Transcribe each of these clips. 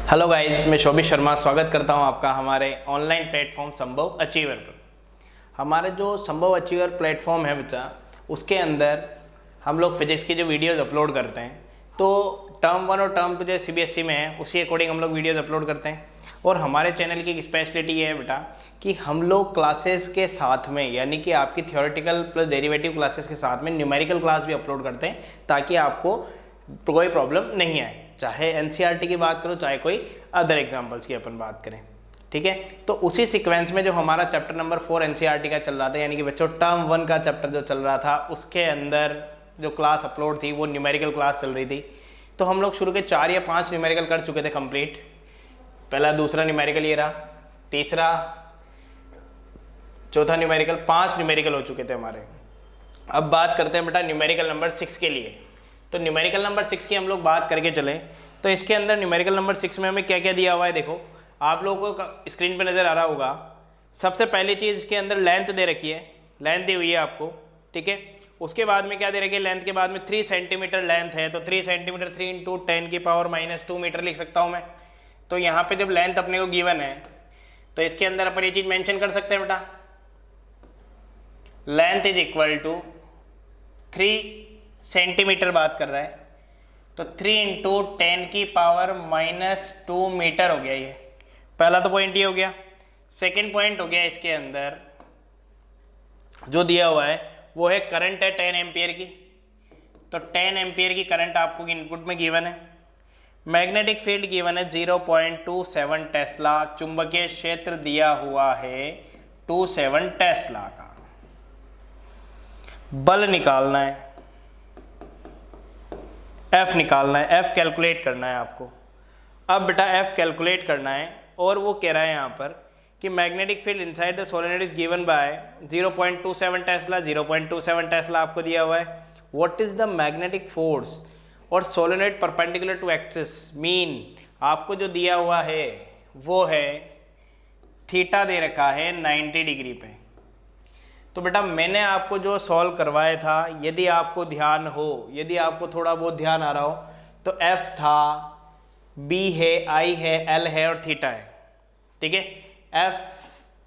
Hello guys, मैं शोभित शर्मा स्वागत करता हूं आपका हमारे ऑनलाइन प्लेटफॉर्म संभव अचीवर पर। हमारे जो संभव अचीवर प्लेटफॉर्म है बच्चा, उसके अंदर हम लोग फिजिक्स की जो वीडियोस अपलोड करते हैं, तो टर्म 1 और टर्म 2 जो सीबीएसई में है उसी अकॉर्डिंग हम लोग वीडियोस अपलोड करते हैं। और हमारे चैनल की एक स्पेशलिटी ये है बेटा कि हम लोग क्लासेस के साथ में, यानी कि आपकी थियोरेटिकल प्लस डेरिवेटिव क्लासेस के साथ में न्यूमेरिकल क्लास भी अपलोड करते हैं, ताकि आपको कोई प्रॉब्लम नहीं आए। चाहे एनसीईआरटी की बात करो, चाहे कोई अदर एग्जाम्पल्स की अपन बात करें, ठीक है। तो उसी सीक्वेंस में जो हमारा चैप्टर नंबर 4 एनसीईआरटी का चल रहा था, यानी कि बच्चों टर्म 1 का चैप्टर जो चल रहा था, उसके अंदर जो क्लास अपलोड थी वो न्यूमेरिकल क्लास चल रही थी। तो हम लोग शुरू के 4 या 5 न्यूमेरिकल कर चुके थे कंप्लीट। पहला दूसरा न्यूमेरिकल ये रहा, तीसरा चौथा न्यूमेरिकल, 5 न्यूमेरिकल हो चुके थे हमारे। अब बात करते हैं बेटा न्यूमेरिकल नंबर 6 के लिए। तो न्यूमेरिकल नंबर 6 की हम लोग बात करके चलें, तो इसके अंदर न्यूमेरिकल नंबर 6 में हमें क्या क्या दिया हुआ है, देखो आप लोगों को स्क्रीन पे नज़र आ रहा होगा। सबसे पहली चीज़ इसके अंदर लेंथ दे रखी है, लेंथ दी हुई है आपको, ठीक है। उसके बाद में क्या दे रखी है, लेंथ के बाद में 3 सेंटीमीटर लेंथ है, तो 3 सेंटीमीटर 3 इंटू 10 की पावर -2 मीटर लिख सकता हूँ मैं। तो यहाँ पे जब लेंथ अपने को गिवन है, तो इसके अंदर अपन ये चीज़ मेंशन कर सकते हैं बेटा, length is equal to 3 centimetre बात कर रहा है, तो 3 इंटू 10 की पावर -2 मीटर हो गया। ये पहला तो पॉइंट ये हो गया। सेकंड पॉइंट हो गया, इसके अंदर जो दिया हुआ है वो है करंट है 10 एम्पियर की। तो 10 एम्पियर की करंट आपको इनपुट में गिवन है। मैग्नेटिक फील्ड गिवन है 0.27 टेस्ला। चुंबकीय क्षेत्र दिया हुआ है 27 टेस्ला का। बल निकालना है, F निकालना है, F कैलकुलेट करना है आपको। अब बेटा F कैलकुलेट करना है, और वो कह रहा है यहाँ पर कि magnetic field inside the solenoid is given by 0.27 tesla. 0.27 tesla आपको दिया हुआ है। What is the magnetic force और solenoid perpendicular to axis, mean आपको जो दिया हुआ है वो है थीटा दे रखा है 90 डिग्री पे। तो बेटा मैंने आपको जो सॉल्व करवाया था, यदि आपको ध्यान हो, यदि आपको थोड़ा बहुत ध्यान आ रहा हो, तो F था, B है, I है, L है और थीटा है, ठीक है। F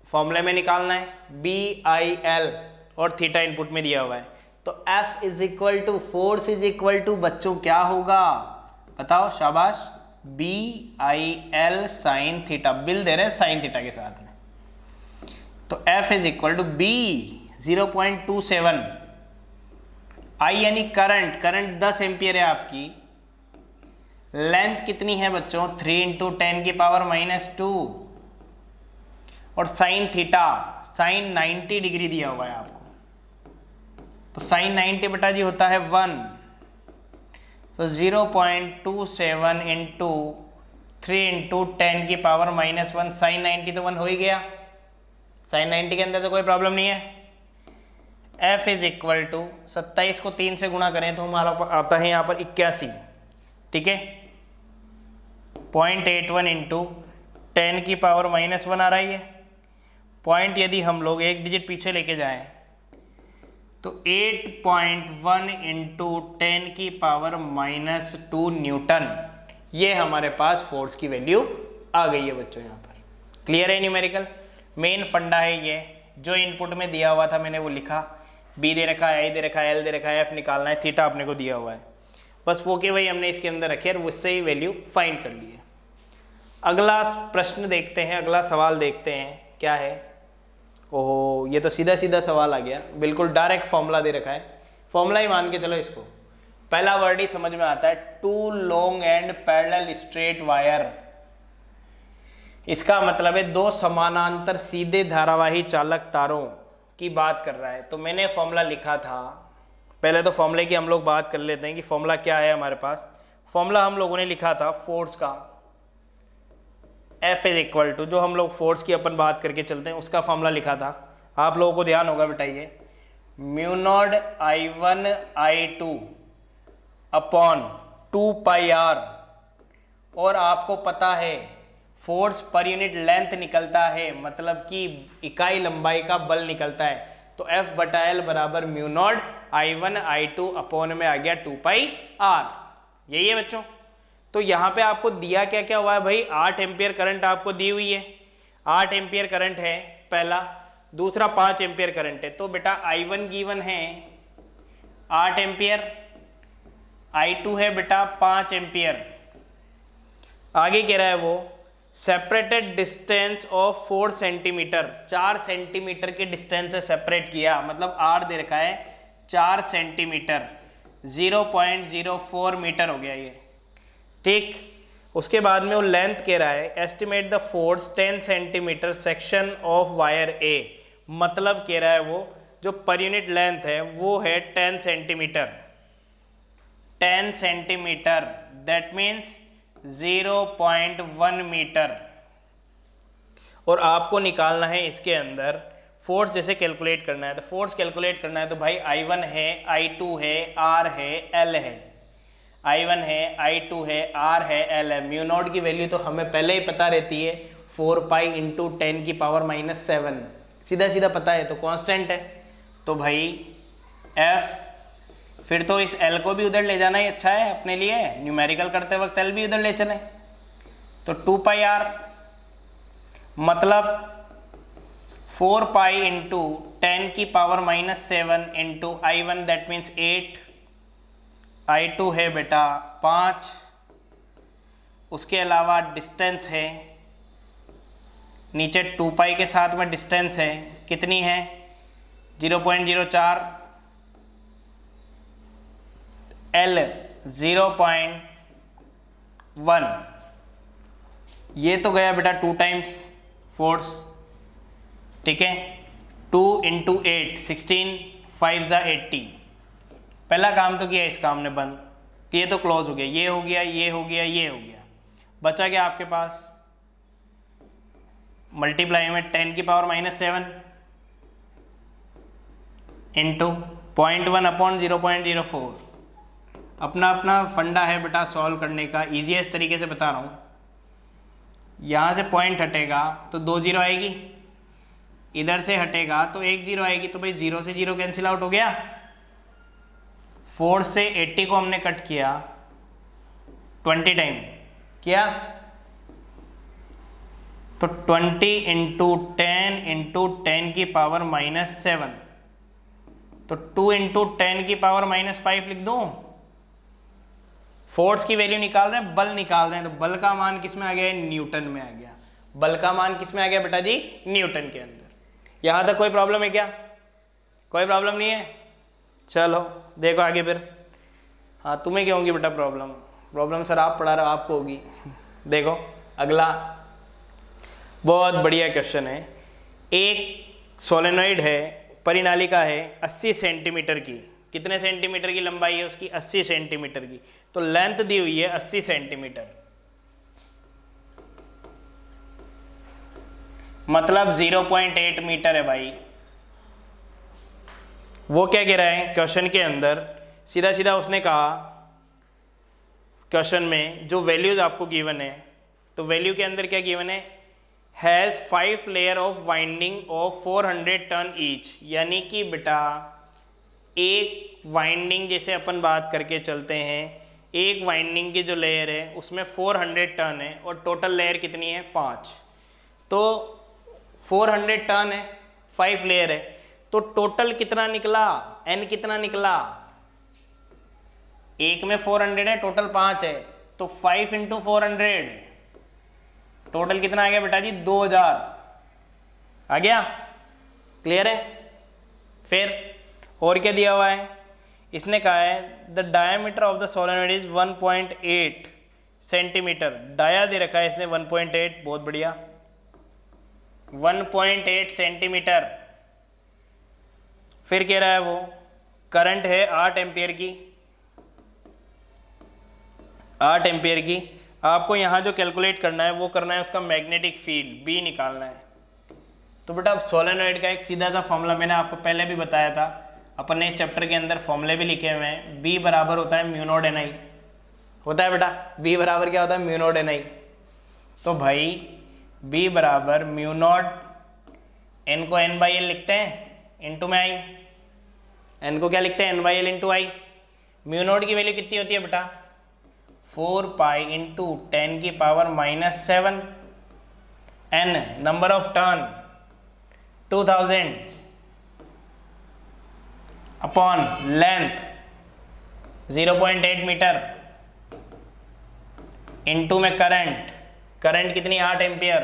फॉर्मूले में निकालना है, B I L और थीटा इनपुट में दिया हुआ है। तो F is equal to force is equal to बच्चों क्या होगा बताओ, शाबाश, B I L sine theta. बिल दे रहे हैं साइन थीटा के साथ में। तो F is equal to B 0.27, I यानी करंट, करंट 10 एम्पियर है आपकी। लेंथ कितनी है बच्चों, 3 इंटू 10 की पावर -2, और साइन थीटा, साइन 90 डिग्री दिया हुआ है आपको। तो साइन 90 बेटा जी होता है 1। तो 0.27 इंटू 3 इंटू 10 की पावर -1, साइन 90 तो 1 हो ही गया। साइन 90 के अंदर तो कोई प्रॉब्लम नहीं है। F इज इक्वल टू 27 को 3 से गुणा करें तो हमारा आता है यहाँ पर 81, ठीक है। 0.81 इंटू 10 की पावर -1 आ रही है। पॉइंट यदि हम लोग एक डिजिट पीछे लेके जाएं तो 8.1 इंटू 10 की पावर -2 न्यूटन, ये हमारे पास फोर्स की वैल्यू आ गई है बच्चों। यहाँ पर क्लियर है न्यूमेरिकल। मेन फंडा है ये, जो इनपुट में दिया हुआ था मैंने वो लिखा, B दे रखा है, I दे रखा है, L दे रखा है, F निकालना है, थीटा अपने को दिया हुआ है, बस वो के वही हमने इसके अंदर रखे और उससे ही वैल्यू फाइंड कर ली है। अगला प्रश्न देखते हैं, अगला सवाल देखते हैं क्या है। ओहो, ये तो सीधा सीधा सवाल आ गया, बिल्कुल डायरेक्ट फॉर्मूला दे रखा है। फॉर्मूला ही मान के चलो इसको, पहला वर्ड ही समझ में आता है, two long and parallel straight wire. इसका मतलब है दो समानांतर सीधे धारावाही चालक तारों की बात कर रहा है। तो मैंने फॉर्मूला लिखा था, पहले तो फॉर्मूले की हम लोग बात कर लेते हैं कि फॉर्मूला क्या है हमारे पास। फॉर्मूला हम लोगों ने लिखा था फोर्स का, F इज इक्वल टू, जो हम लोग फोर्स की अपन बात करके चलते हैं उसका फॉर्मूला लिखा था, आप लोगों को ध्यान होगा बेटा, ये म्यू0 I1 I2 अपॉन 2πr, और आपको पता है फोर्स पर यूनिट लेंथ निकलता है, मतलब कि इकाई लंबाई का बल निकलता है। तो F/L बराबर म्यू0 I1 I2 अपॉन में आ गया 2πr, यही है बच्चों। तो यहाँ पे आपको दिया क्या क्या हुआ है भाई, 8 एम्पियर करंट आपको दी हुई है, 8 एम्पियर करंट है पहला, दूसरा 5 एम्पियर करंट है। तो बेटा I1 गिवन है 8 एम्पियर, I2 है बेटा 5 एम्पियर। आगे कह रहा है वो separated distance of 4 centimetre, 4 centimetre के डिस्टेंस से सेपरेट किया, मतलब आर दे रखा है 4 सेंटीमीटर, 0.04 मीटर हो गया ये, ठीक। उसके बाद में वो लेंथ कह रहा है estimate the force 10 centimetre section of wire A, मतलब कह रहा है वो जो पर यूनिट लेंथ है वो है 10 centimetre, 10 centimetre that means 0.1 metre. और आपको निकालना है इसके अंदर फोर्स, जैसे कैलकुलेट करना है तो फोर्स कैलकुलेट करना है तो भाई I1 है, I2 है, R है, L है, I1 है, I2 है, R है, L है। म्यू नॉट की वैल्यू तो हमें पहले ही पता रहती है 4 पाई इंटू 10 की पावर -7, सीधा सीधा पता है, तो कांस्टेंट है। तो भाई F, फिर तो इस L को भी उधर ले जाना ही अच्छा है अपने लिए, न्यूमेरिकल करते वक्त L भी उधर ले चले, तो 2 पाई R मतलब 4 पाई इंटू 10 की power -7 into I1 that means 8, I2 है बेटा 5, उसके अलावा डिस्टेंस है नीचे 2 पाई के साथ में डिस्टेंस है, कितनी है 0.04, L 0.1, ये तो गया बेटा 2 टाइम्स फोर्स, ठीक है। 2 इंटू 8 16, 5 ज़ा 80, पहला काम तो किया इस काम ने बंद, ये तो क्लोज हो गया, ये हो गया, ये हो गया, ये हो गया, बचा क्या आपके पास मल्टीप्लाई में 10 की पावर -7 इंटू 0.1 अपॉन 0.04। अपना अपना फंडा है बेटा सॉल्व करने का, ईजीएस्ट तरीके से बता रहा हूँ। यहाँ से पॉइंट हटेगा तो 2 जीरो आएगी, इधर से हटेगा तो 1 जीरो आएगी, तो भाई 0 से 0 कैंसिल आउट हो गया। 4 से 80 को हमने कट किया 20 टाइम किया, तो 20 इंटू 10 इंटू 10 की पावर -7, तो 2 इंटू 10 की पावर -5 लिख दूं। फोर्स की वैल्यू निकाल रहे हैं, बल निकाल रहे हैं, तो बल का मान किस में आ गया, न्यूटन में आ गया। बल का मान किस में आ गया बेटा जी, न्यूटन के अंदर। यहां तक कोई प्रॉब्लम है क्या, कोई प्रॉब्लम नहीं है। चलो देखो आगे फिर, हाँ तुम्हें क्या होगी बेटा प्रॉब्लम, प्रॉब्लम सर आप पढ़ा रहे हो आपको होगी। देखो अगला बहुत बढ़िया क्वेश्चन है, एक सोलेनॉइड है, परिनालिका है 80 सेंटीमीटर की, कितने सेंटीमीटर की लंबाई है उसकी, 80 सेंटीमीटर की, तो लेंथ दी हुई है 80 सेंटीमीटर, मतलब 0.8 मीटर है भाई। वो क्या कह रहा है क्वेश्चन के अंदर, सीधा सीधा उसने कहा क्वेश्चन में जो वैल्यूज आपको गिवन है, तो वैल्यू के अंदर क्या गिवन है, has 5 layer of winding of 400 turn each, यानी कि बेटा एक वाइंडिंग जैसे अपन बात करके चलते हैं, एक वाइंडिंग की जो लेयर है उसमें 400 टन है और टोटल लेयर कितनी है 5, तो 400 टन है, 5 लेयर है, तो टोटल कितना निकला, n कितना निकला, एक में 400 है टोटल 5 है, तो 5 इंटू 400 टोटल कितना आ गया बेटा जी 2000 आ गया, क्लियर है। फिर और क्या दिया हुआ है, इसने कहा है the diameter of the solenoid is 1.8 centimetre, dia दे रखा है इसने 1.8, बहुत बढ़िया 1.8 सेंटीमीटर। फिर कह रहा है वो करंट है 8 एम्पियर की, 8 एम्पियर की, आपको यहाँ जो कैलकुलेट करना है वो करना है उसका मैग्नेटिक फील्ड B निकालना है। तो बेटा अब सोलेनॉइड का एक सीधा सा फॉर्मूला मैंने आपको पहले भी बताया था, अपन ने इस चैप्टर के अंदर फॉर्मूले भी लिखे हुए हैं, B बराबर होता है म्यू नॉट NI, होता है बेटा B बराबर क्या होता है म्यू नॉट NI, तो भाई B बराबर म्यू नॉट, N को N/L लिखते हैं इंटू में I, N को क्या लिखते हैं N/L into I। Mu naught की वैल्यू कितनी होती है बेटा 4 पाई इंटू 10 की power -7, n number of turn 2000 upon length 0.8 metre into में करंट कितनी 8 एम्पियर।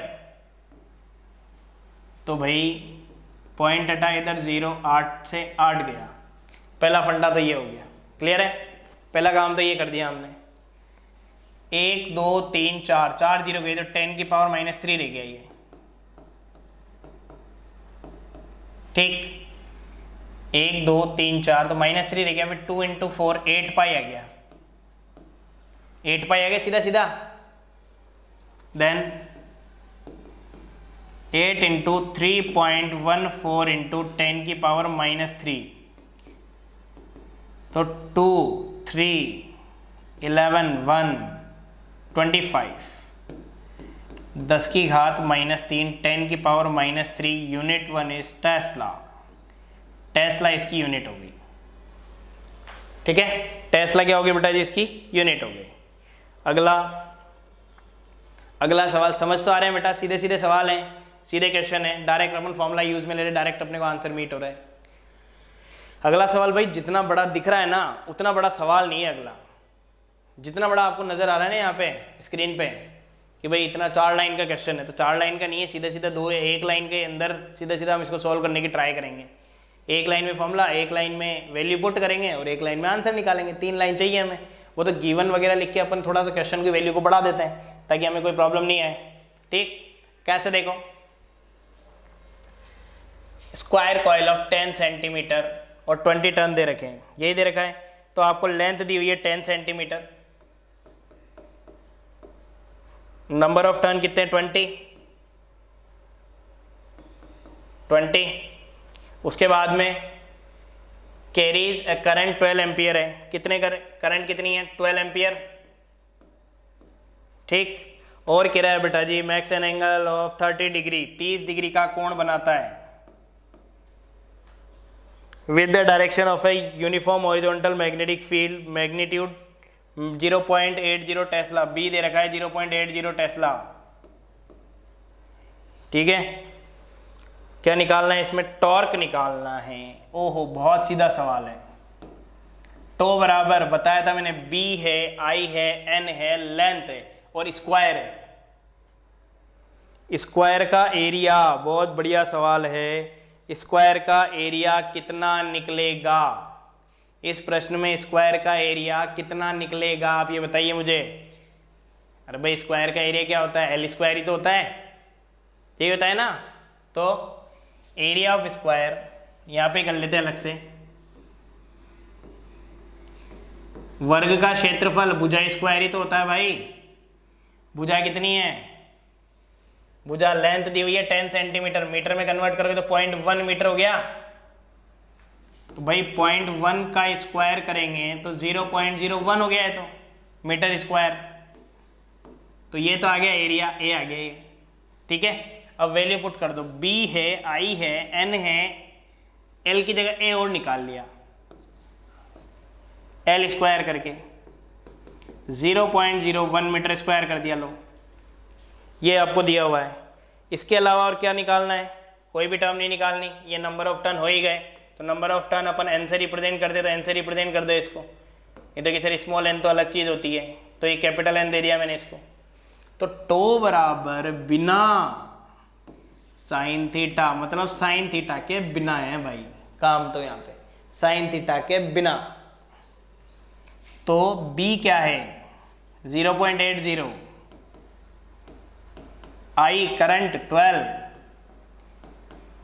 तो भाई पॉइंट हटा इधर 0, 8 से 8 गया। पहला फंडा तो ये हो गया, क्लियर है। पहला काम तो ये कर दिया हमने। 1 2 3 4 4 जीरो गए तो 10 की पावर -3 रह गया ये, ठीक। 1 2 3 4 तो -3 रह गया, फिर 2 इंटू 4 8 पाई आ गया, 8 पाई आ गया सीधा सीधा। देन 8 इंटू 3.14 इंटू 10 की पावर -3, तो 2 3 11 1 25, 10 की घात -3 10 की power -3, unit 1 is Tesla. Tesla इसकी यूनिट हो गई, ठीक है। टेस्ला क्या होगी बेटा जी, इसकी यूनिट हो गई। अगला सवाल समझ तो आ रहे हैं बेटा, सीधे सीधे सवाल हैं, सीधे क्वेश्चन है, डायरेक्ट अपन फॉर्मूला यूज में ले रहे, डायरेक्ट अपने को आंसर मीट हो रहा है। अगला सवाल भाई जितना बड़ा दिख रहा है ना उतना बड़ा सवाल नहीं है अगला। जितना बड़ा आपको नजर आ रहा है ना यहाँ पे स्क्रीन पे कि भाई इतना 4 लाइन का क्वेश्चन है, तो 4 लाइन का नहीं है, सीधा सीधा 2 1 लाइन के अंदर सीधा सीधा हम इसको सॉल्व करने की ट्राई करेंगे। 1 लाइन में फॉर्मूला, 1 लाइन में वैल्यू पुट करेंगे और 1 लाइन में आंसर निकालेंगे। 3 लाइन चाहिए हमें, वो तो गिवन वगैरह लिख के अपन थोड़ा सा क्वेश्चन की वैल्यू को बढ़ा देते हैं ताकि हमें कोई प्रॉब्लम नहीं आए, ठीक। कैसे देखो, स्क्वायर कॉइल ऑफ 10 सेंटीमीटर और 20 टर्न दे रखे हैं, यही दे रखा है। तो आपको लेंथ दी हुई है 10 सेंटीमीटर, नंबर ऑफ टर्न कितने 20। उसके बाद में कैरीज करंट 12 एम्पियर है, कितने करंट कितनी है 12 एम्पियर, ठीक। और कह रहा है बेटा जी makes an angle of 30 degree, 30 degree का कोण बनाता है with the direction of a uniform horizontal magnetic field, magnitude 0.80 tesla, B दे रखा है 0.80 टेस्ला, ठीक है। क्या निकालना है इसमें, टॉर्क निकालना है। ओहो बहुत सीधा सवाल है। टो बराबर बताया था मैंने, बी है, आई है, एन है, लेंथ है और स्क्वायर है। स्क्वायर का एरिया, बहुत बढ़िया सवाल है। स्क्वायर का एरिया कितना निकलेगा, इस प्रश्न में स्क्वायर का एरिया कितना निकलेगा आप ये बताइए मुझे। अरे भाई स्क्वायर का एरिया क्या होता है, एल स्क्वायर ही तो होता है, यही होता है ना। तो एरिया ऑफ स्क्वायर यहाँ पे कर लेते हैं अलग से, वर्ग का क्षेत्रफल, भुजा स्क्वायर ही तो होता है भाई। भुजा कितनी है, भुजा लेंथ दी हुई है 10 सेंटीमीटर, मीटर में कन्वर्ट करोगे तो 0.1 मीटर हो गया। तो भाई 0.1 का स्क्वायर करेंगे तो 0.01 हो गया है, तो मीटर स्क्वायर। तो ये तो आ गया एरिया, ए आ गया ये, ठीक है। अब वैल्यू पुट कर दो, बी है, आई है, एन है, एल की जगह ए और निकाल लिया, एल स्क्वायर करके 0.01 मीटर स्क्वायर कर दिया। लो ये आपको दिया हुआ है। इसके अलावा और क्या निकालना है, कोई भी टर्म नहीं निकालनी। ये नंबर ऑफ टर्न हो ही गए, तो number of turn upon N से रिप्रेजेंट कर दे, तो एन से रिप्रेजेंट कर दो इसको। ये तो कि सर स्मॉल एन तो अलग चीज़ होती है, तो ये कैपिटल एन दे दिया मैंने इसको। तो टो बराबर बिना साइन थीटा, मतलब साइन थीटा के बिना है भाई काम, तो यहाँ पे साइन थीटा के बिना। तो बी क्या है 0.80, I current 12,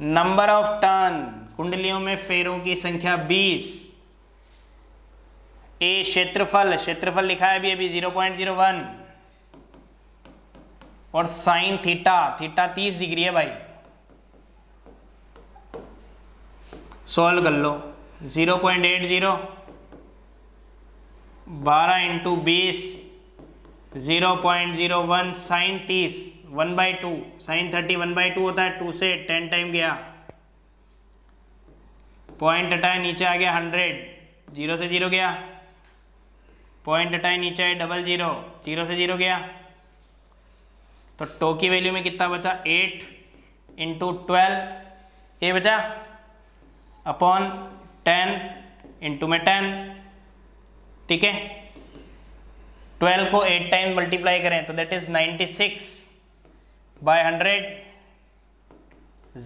number of turn कुंडलियों में फेरों की संख्या 20, ए क्षेत्रफल लिखा है अभी 0.01 और साइन थीटा 30 डिग्री है भाई। सॉल्व कर लो, 0.80 12 इंटू 20 0.01 साइन 30 1/2, साइन 30 1/2 होता है, 2 से 10 टाइम गया, पॉइंट हटाया नीचे आ गया 100, 0 से 0 गया, पॉइंट हटाए नीचे है डबल जीरो, जीरो से जीरो गया तो टो की वैल्यू में कितना बचा 8 इंटू 12 ये बचा अपॉन 10 इंटू में 10, ठीक है। 12 को 8 टाइम्स मल्टीप्लाई करें तो दैट इज 96 बाय 100,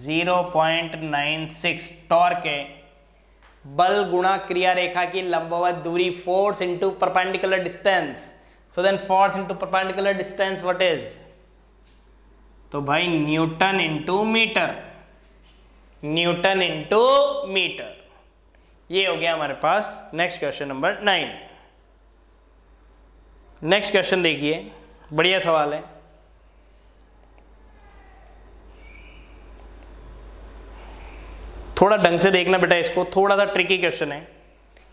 0.96 टॉर्क है। बल गुणा क्रिया रेखा की लंबवत दूरी, force into perpendicular distance. So then force into perpendicular distance what is, तो भाई newton into metre, newton into metre. ये हो गया हमारे पास next question number 9। Next question देखिए, बढ़िया सवाल है। थोड़ा ढंग से देखना बेटा इसको, थोड़ा सा ट्रिकी क्वेश्चन है।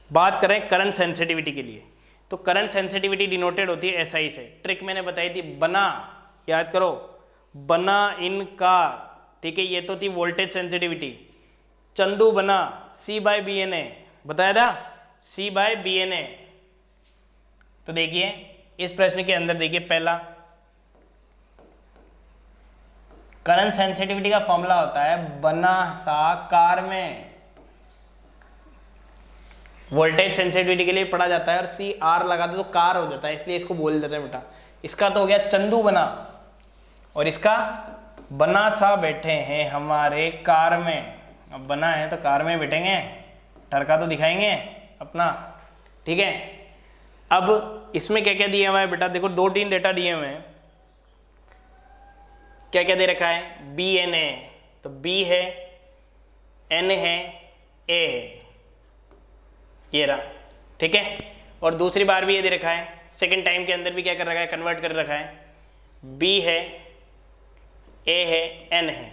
बात करें करंट सेंसिटिविटी के लिए, तो करंट सेंसिटिविटी डिनोटेड होती है SI से। ट्रिक मैंने बताई थी, बना, याद करो, बना इन कार, ठीक है। ये तो थी वोल्टेज सेंसिटिविटी। चंदू बना C/BNA, बताया था C/BNA। तो देखिए इस प्रश्न के अंदर देखिए, पहला करंट सेंसिटिविटी का फॉर्मूला होता है बना सा कार में, वोल्टेज सेंसिटिविटी के लिए पढ़ा जाता है और CR लगा दो तो कार हो जाता है, इसलिए इसको बोल देते हैं बेटा। इसका तो हो गया चंदू बना, और इसका बना सा बैठे हैं हमारे कार में। अब बना है तो कार में बैठेंगे, टरका तो दिखाएंगे अपना, ठीक है। अब इसमें क्या क्या दिया हुआ है बेटा, देखो 2-3 डेटा दिए हुए हैं। क्या क्या दे रखा है, BNA, तो B है, N है, A है, ये रहा, ठीक है। और दूसरी बार भी ये दे रखा है, सेकंड टाइम के अंदर भी क्या कर रखा है, कन्वर्ट कर रखा है। B है, A है, N है,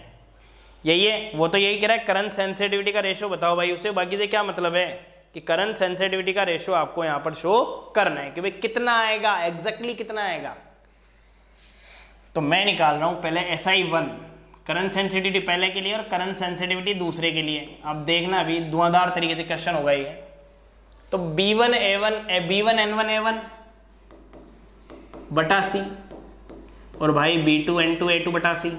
यही है। वो तो यही कह रहा है करंट सेंसिटिविटी का रेशो बताओ भाई उसे, बाकी से क्या मतलब है कि करंट सेंसिटिविटी का रेशो आपको यहाँ पर शो करना है कि भाई कितना आएगा, एग्जैक्टली कितना आएगा। तो मैं निकाल रहा हूँ पहले SI1, करंट सेंसिटिविटी पहले के लिए और करंट सेंसिटिविटी दूसरे के लिए। अब देखना अभी धुआंधार तरीके से क्वेश्चन होगा ये। तो B1N1A1 बटा C, और भाई B2N2A2 बटा C,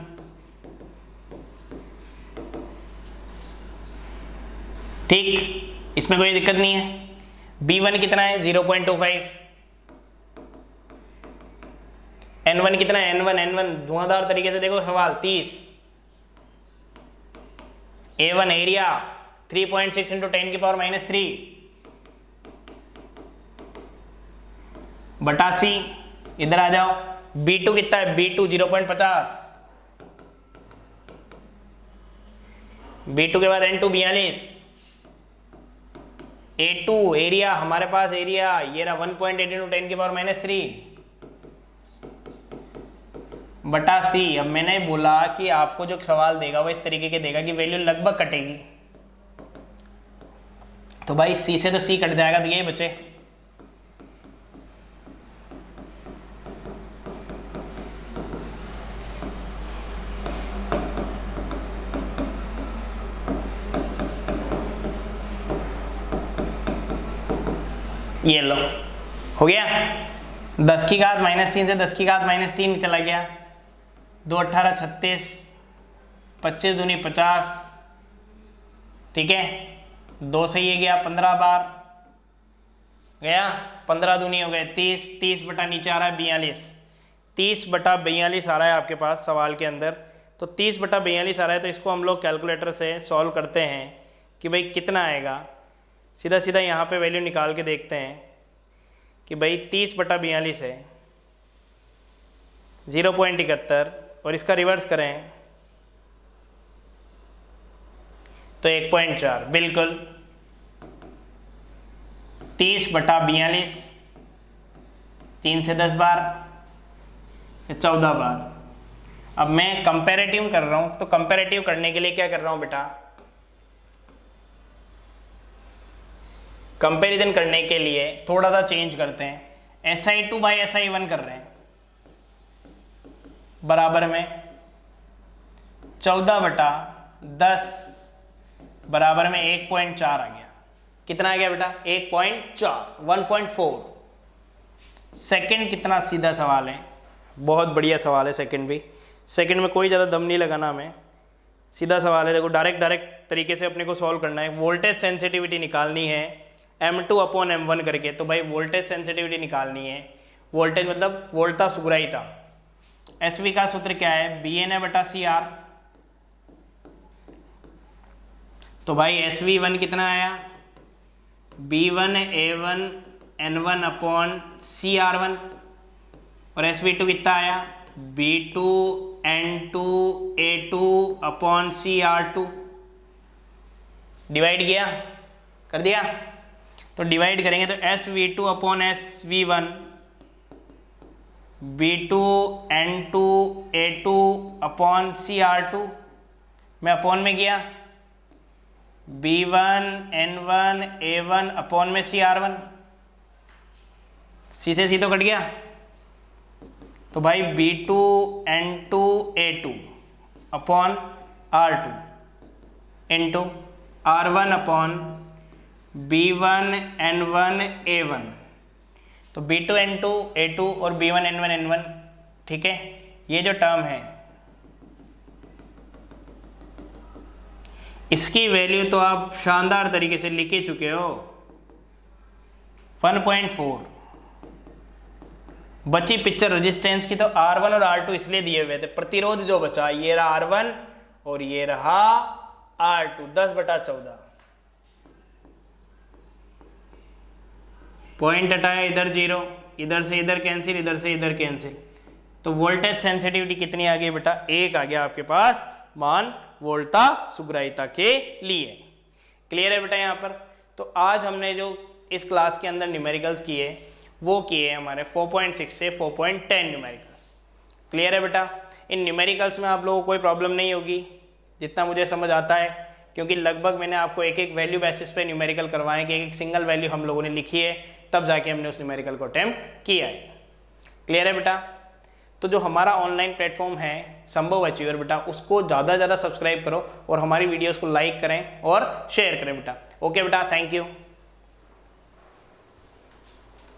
ठीक, इसमें कोई दिक्कत नहीं है। B1 कितना है 0.25, N1 कितना है, N1 धुआंधार तरीके से देखो सवाल 30, A1 एरिया 3.6 इंटू 10⁻³ बटा C, इधर आ जाओ। B2 कितना है, B2 0.50, B2 के बाद N2 42, A2 एरिया, हमारे पास एरिया ये रहा 1.8 इंटू 10⁻³ बटा C। अब मैंने बोला कि आपको जो सवाल देगा वो इस तरीके के देगा कि वैल्यू लगभग कटेगी, तो भाई C से तो C कट जाएगा, तो यही बचे। ये लो, हो गया। 10 की घात -3 से 10 की घात -3 चला गया, 2 18 36, 25 दूनी 50, ठीक है। 2 से ये गया 15 बार गया, 15 दूनी हो गए 30, 30 बटा नीचे आ रहा है 42, 30 बटा 42 आ रहा है आपके पास सवाल के अंदर। तो 30 बटा 42 आ रहा है, तो इसको हम लोग कैलकुलेटर से सॉल्व करते हैं कि भाई कितना आएगा। सीधा सीधा यहाँ पे वैल्यू निकाल के देखते हैं कि भाई 30 बटा 42 है 0.71, और इसका रिवर्स करें तो 1.4, बिल्कुल। 30 बटा 42, 3 से 10 बार, 14 बार। अब मैं कंपैरेटिव कर रहा हूं, तो कंपैरेटिव करने के लिए क्या कर रहा हूं बेटा, कंपैरिजन करने के लिए थोड़ा सा चेंज करते हैं। SI2 बाई SI1 कर रहे हैं, बराबर में 14 बटा 10 बराबर में 1.4 आ गया। कितना आ गया बेटा, 1.4, 1.4, सेकंड कितना सीधा सवाल है, बहुत बढ़िया सवाल है सेकंड भी। सेकंड में कोई ज़्यादा दम नहीं लगाना हमें, सीधा सवाल है। देखो डायरेक्ट तरीके से अपने को सॉल्व करना है। वोल्टेज सेंसिटिविटी निकालनी है M2/M1 करके। तो भाई वोल्टेज सेंसिटिविटी निकालनी है, वोल्टेज मतलब वोल्टा सुग्राहिता। SV का सूत्र क्या है, BNA/CR। तो भाई SV1 कितना आया, B1A1N1/CR1 और SV2 कितना आया, B2N2A2/CR2। डिवाइड किया, कर दिया। तो डिवाइड करेंगे तो SV2/SV1 B2N2A2/CR2 मैं अपॉन में किया, B1N1A1/CR1 सी से सी तो कट गया। तो भाई B2N2A2/R2 इंटू R1/B1N1A1। तो B2N2A2 और B1N1N1, ठीक है। ये जो टर्म है इसकी वैल्यू तो आप शानदार तरीके से लिख ही चुके हो, 1.4। बची पिक्चर रेजिस्टेंस की, तो R1 और R2 इसलिए दिए हुए थे। प्रतिरोध जो बचा ये रहा R1 और ये रहा R2, 10/14। पॉइंट हटाया, इधर 0, इधर से इधर कैंसिल, इधर से इधर कैंसिल। तो वोल्टेज सेंसिटिविटी कितनी आ गई बेटा, 1 आ गया आपके पास मान वोल्टा सुग्राहिता के लिए। क्लियर है बेटा यहाँ पर। तो आज हमने जो इस क्लास के अंदर न्यूमेरिकल्स किए वो किए हमारे 4.6 से 4.10 न्यूमेरिकल्स। क्लियर है बेटा। इन न्यूमेरिकल्स में आप लोगों को कोई प्रॉब्लम नहीं होगी जितना मुझे समझ आता है, क्योंकि लगभग मैंने आपको एक एक वैल्यू बेसिस पे न्यूमेरिकल करवाए कि एक एक सिंगल वैल्यू हम लोगों ने लिखी है, तब जाके हमने उस न्यूमेरिकल को अटेम्प्ट किया है। क्लियर है बेटा। तो जो हमारा ऑनलाइन प्लेटफॉर्म है संभव अचीवर बेटा, उसको ज़्यादा से ज़्यादा सब्सक्राइब करो और हमारी वीडियोस को लाइक करें और शेयर करें बेटा। ओके बेटा, थैंक यू।